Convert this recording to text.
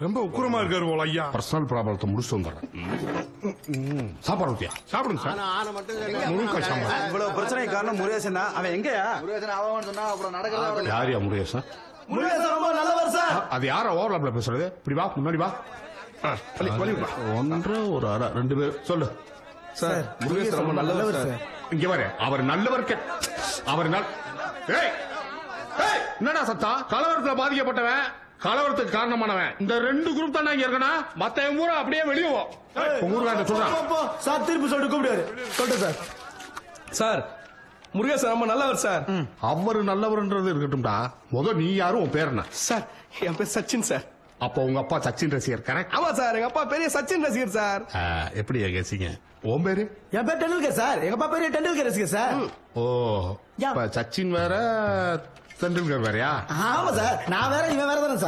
ரொம்ப உக்குரமா இருக்காரு போல ஐயா. பர்சனல் ப்ராப்ளத்தை முடிச்சு வந்துடுறேன். சாப்பாடு ஊத்தியா? சாப்பிடுங்க சார். முருங்கக்காய் சாம்பார். இவ்வளவு பிரச்சனை காரணம் முருகேசன் தான். அவன் எங்கயா? யாரியா முருகேசன்? முருகேசன் ரொம்ப நல்லவர் சார். அது யார ஓவர்லாப்ல பேசுறது? இப்படி வா, முன்னாடி வா. ஒன்று ஒரு அரை 2 பேர் சொல்லு. சார் முருகேசன் ரொம்ப நல்லவர் சார். இங்க வர அவர் நல்லவர். அவர் என்னடா சத்தா? கலவரத்துல பாதிக்கப்பட்டவன், கலவரத்துக்கு காரணமானவன் இந்த 2 குரூப் தானே இங்க இருக்கனா? மத்த ஊரா அப்படியே வெளியே ஊர்ல சொல்றான் சார். தீர்ப்பு சொல்லிட்டு கூப்பிடுவாரு. சொல்லிட்டு சார். சார் முருகேசன் ரொம்ப நல்லவர் சார். அவரு நல்லவர்ன்றது இருக்கட்டும்டா. முதல் நீ யாரும், உன் பேர் என்ன? சார் என் பேர் சச்சின் சார். அப்ப உங்க அப்பா சச்சின் ரசிகர் கரெக்ட்? ஆமா சார், எங்க அப்பா பெரிய சச்சின் ரசிகர் சார். எப்படி கேசிங்க? உன் பேரு? என் பேர் டெண்டுல்கர் சார். எங்க அப்பா பெரிய டெண்டுல்கர் ரசிகர் சார். ஓ, சச்சின் வேற தெண்டுல்கர் வேறயா? ஆமா சார், நான் வேற இவன் வேற தானே சார்.